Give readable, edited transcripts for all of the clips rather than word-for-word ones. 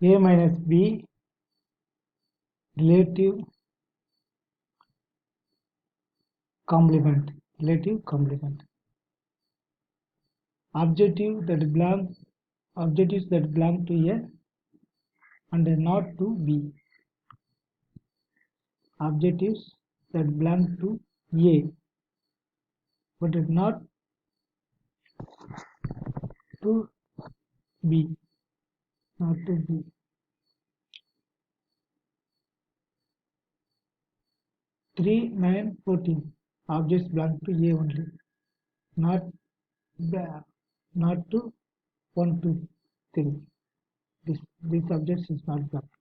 A minus B relative complement. Objectives that belong to A and not to B. Objectives that belong to A but not to B. 3, 9, 14. Objects belong to A only, not to 1, 2, 3. This object is not blocked.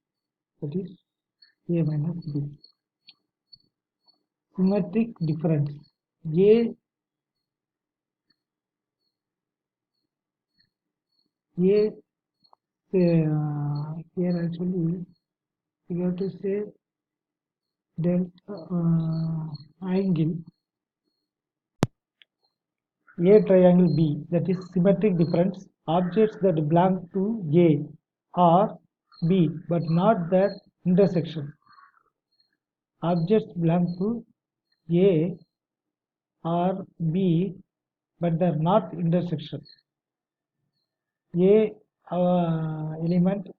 That is A minus B. Symmetric difference. A here actually we have to say delta angle A triangle B, that is symmetric difference. Objects that belong to A or B but not their intersection. Objects belong to A or B but they are not intersection. A element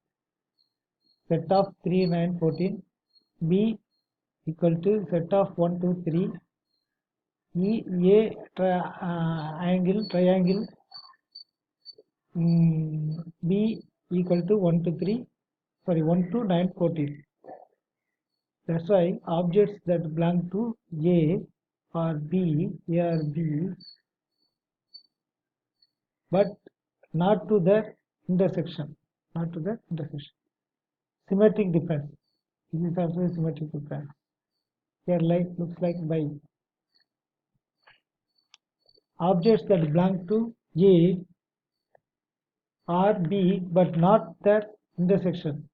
set of 3, 9, 14. B equal to set of 1, 2, 3. Triangle B equal to 1 to 3, 1 to 9, 14. That's why objects that belong to A or B but not to their intersection. Symmetric difference. This is also a symmetric difference. Here looks like by. Objects that belong to A or B but not their intersection.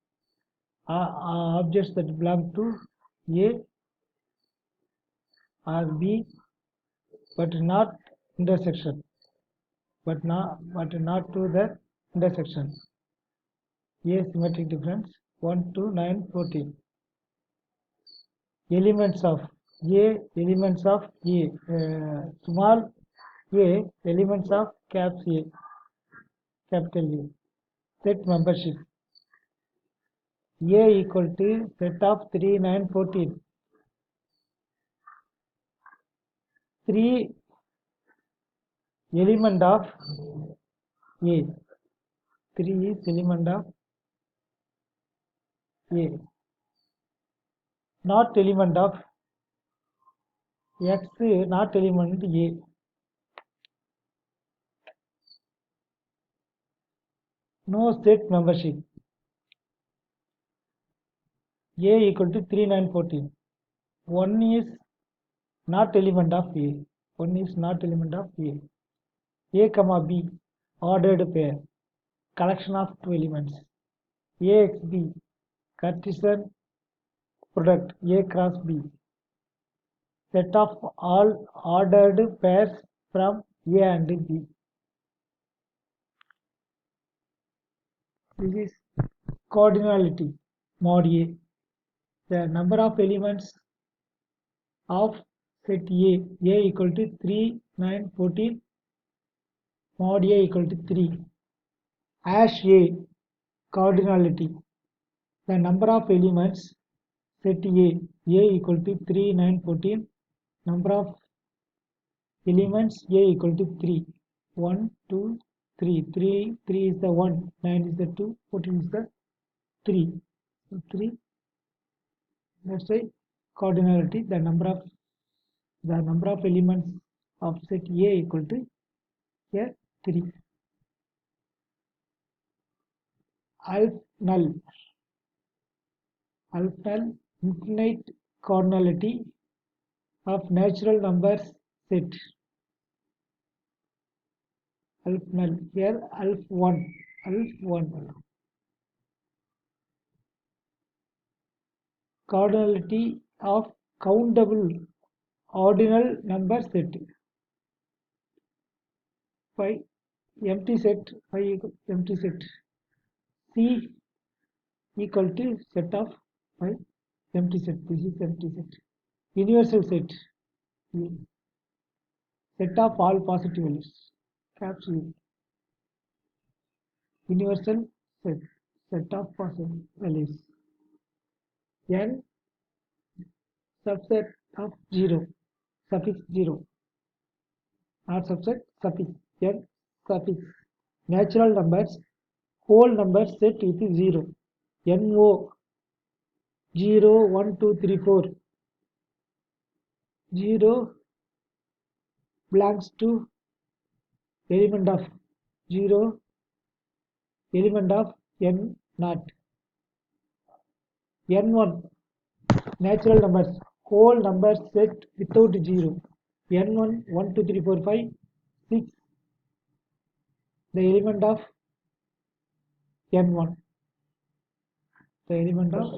Objects that belong to A or B but not intersection, but not to the intersection. A symmetric difference 1 to 9, 14. Elements of A, small a, elements of capital A. Set membership. A equal to set of 3, 9, 14. 3 element of A. 3 is element of A. Not element of X, not element A. No set membership. A equal to 3, 9, 14. 1 is not element of A. A comma B, ordered pair, collection of two elements. AXB, Cartesian product A cross B, set of all ordered pairs from A and B. This is cardinality mod A. The number of elements of set A equal to 3, 9, 14, mod A equal to 3. Hash A, cardinality. The number of elements set A equal to 3, 9, 14. Number of elements A equal to 3. 1, 2, 3. 3 is the 1, 9 is the 2, 14 is the 3. So 3. That's why cardinality. The number of elements of set A equal to here 3. Alf null, infinite cardinality of natural numbers set. Alf null, here alf 1. Cardinality of countable ordinal number set. By empty set C equal to set of 5 empty set. This is empty set. Universal set. Set of all positive values. Caps U. Universal set. Set of positive values. N subset of 0. Suffix 0. Not subset, suffix. N suffix. Natural numbers. Whole number set with 0. NO 0, 1, 2, 3, 4. 0 belongs to element of 0, element of n naught. N1 natural numbers, whole numbers set without 0. N1 1, 2, 3, 4, 5, 6, the element of N1, the element of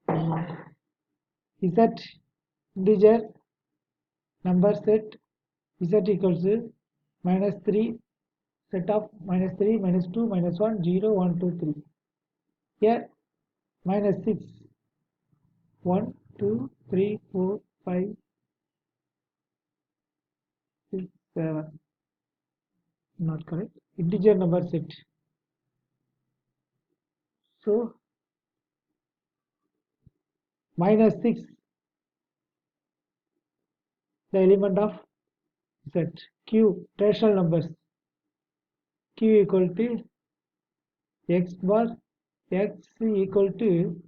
N1. Z integer number set Z equals to -3, set of -3, -2, -1, 0, 1, 2, 3. Here -6, 1, 2, 3, 4, 5, 6, 7. Not correct. Integer number set. So -6, the element of set. Q rational numbers. Q equal to x bar, x equal to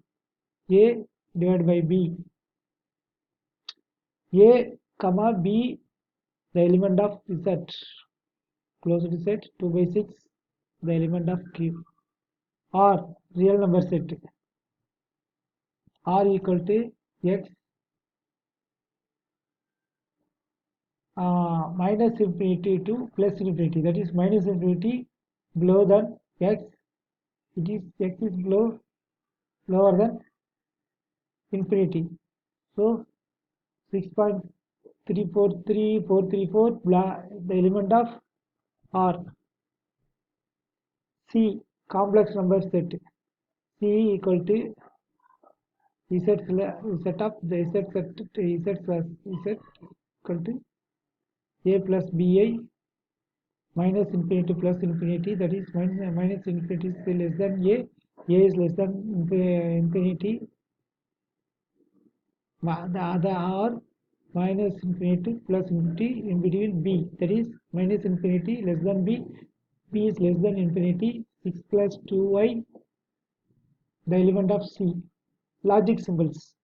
a divided by b. A comma b, the element of z. Closed set 2 by 6, the element of Q. R real number set. R equal to x minus infinity to plus infinity. That is minus infinity below than x. It is x is lower than infinity. So 6.343434 the element of R. C complex number set. C equal to Z set of the Z set Z plus Z equal to a plus bi minus infinity plus infinity, that is minus infinity is less than a is less than infinity, the other are minus infinity plus infinity in between b, that is minus infinity less than b, b is less than infinity, 6 plus 2y, the element of C. Logic symbols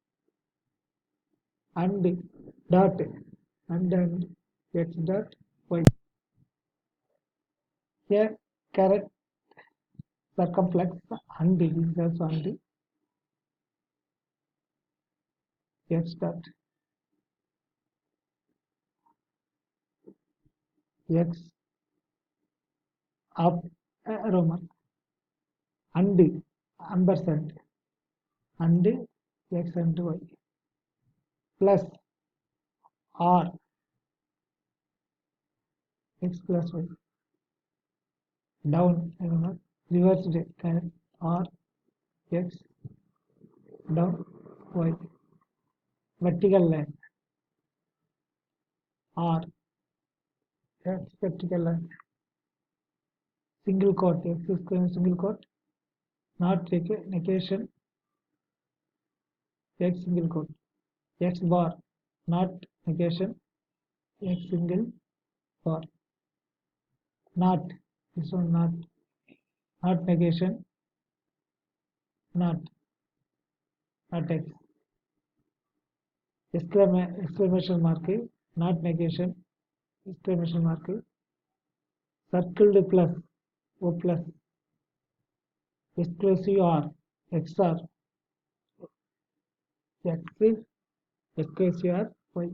and dot and x dot y. Here caret circumflex and this is also and x dot x up arrow mark and ampersand and x and y plus r x plus y down arrow mark reversed r x down y vertical line r x vertical line single quote x square single quote not negation x single quote x bar not negation x single bar not this one not negation not x exclamation mark not negation exclamation mark circled plus o plus exclusive r xr x exclusive r y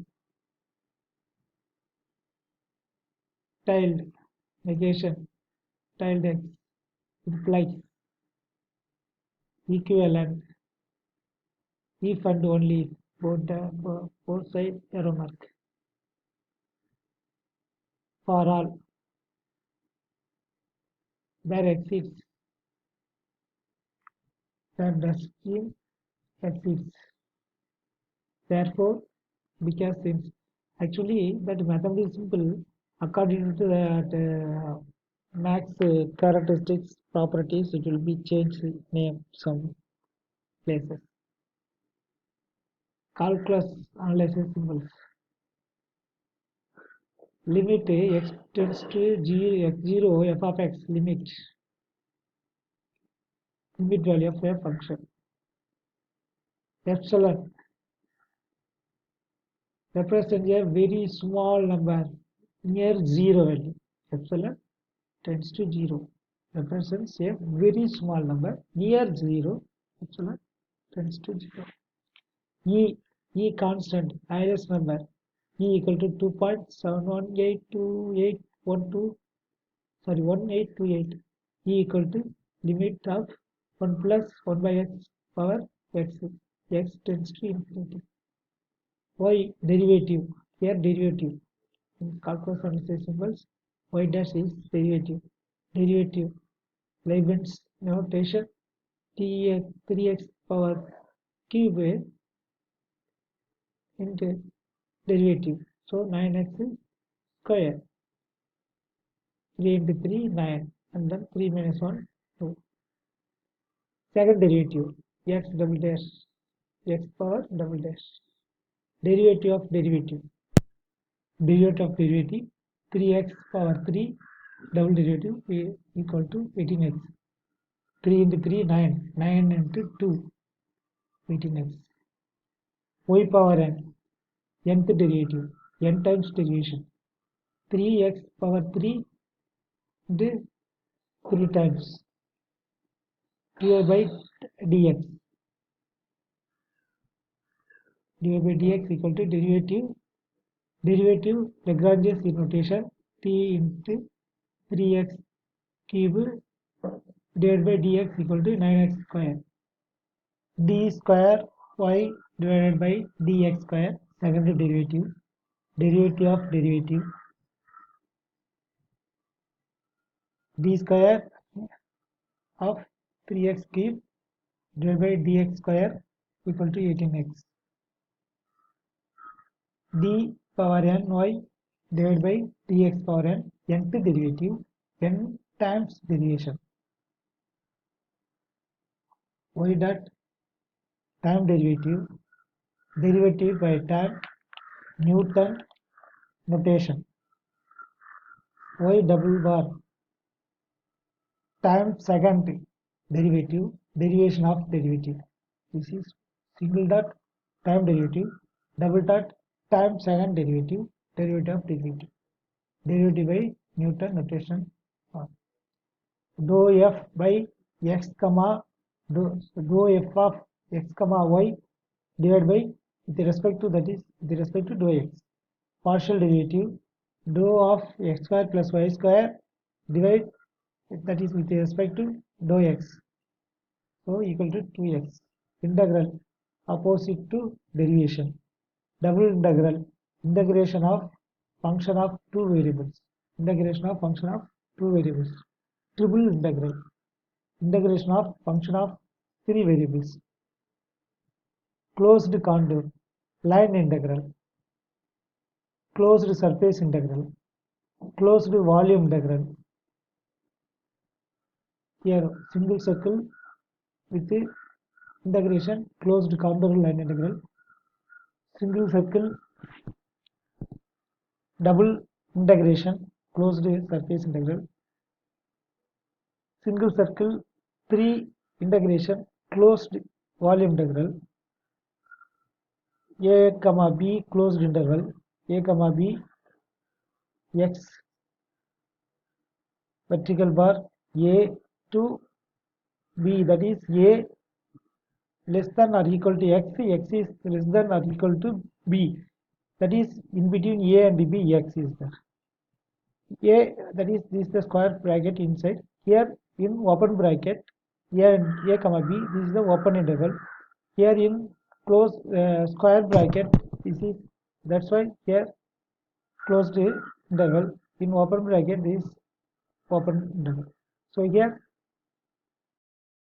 tilde negation tilde x implies equivalent if and only if both side arrow mark for all where exceeds the destiny exceeds. Therefore, because since actually that mathematics is simple, according to that max characteristics properties, it will be changed name some places. Calculus analysis symbols. Limit x tends to x0 f of x limit value of a function. Epsilon represents a very small number near zero value. Epsilon tends to 0 represents a very small number near 0. Epsilon tends to 0. E constant highest number E equal to 2.7182812 1828 E equal to limit of 1 plus 1 by x power x tends to infinity. Y derivative here derivative in calculus analysis symbols y dash is derivative Leibniz notation t 3x power cube into derivative. So 9x square. 3 into 3, 9. And then 3 minus 1, 2. Second derivative, x double dash, x power double dash. Derivative of derivative. Derivative of derivative, 3x power 3, double derivative equal to 18x. 3 into 3, 9. 9 into 2, 18x. Y power n, nth derivative, n times derivation. 3x power 3 into 3 times dy by dx. dy by dx equal to derivative Lagrange's notation t into 3x cube divided by dx equal to 9x square. D square y divided by dx square, second derivative of derivative. D square of 3x cube divided by dx square equal to 18x. D power n y divided by dx power n, nth derivative, n times derivation. Y dot time derivative by time Newton notation. Y double bar time second derivative, derivation of derivative. This is single dot time derivative, double dot time second derivative, derivative of derivative. Derivative by Newton notation. Dou f by x comma dou f of x comma y divided by with respect to that is with respect to dou x. Partial derivative dou of x square plus y square divide that is with respect to dou x. So equal to 2x. Integral opposite to derivation. Double integral integration of function of two variables. Integration of function of two variables. Triple integral integration of function of three variables. Closed contour line integral. Closed surface integral. Closed volume integral. Here single circle with the integration closed contour line integral. Single circle double integration closed surface integral. Single circle 3 integration closed volume integral. A comma b closed interval a comma b x vertical bar a to b, that is a less than or equal to x is less than or equal to b, that is in between a and b x is there. A, that is this is the square bracket inside. Here in open bracket a comma b, this is the open interval. Here in close square bracket, this is, that's why here closed interval, in open bracket this open interval. So here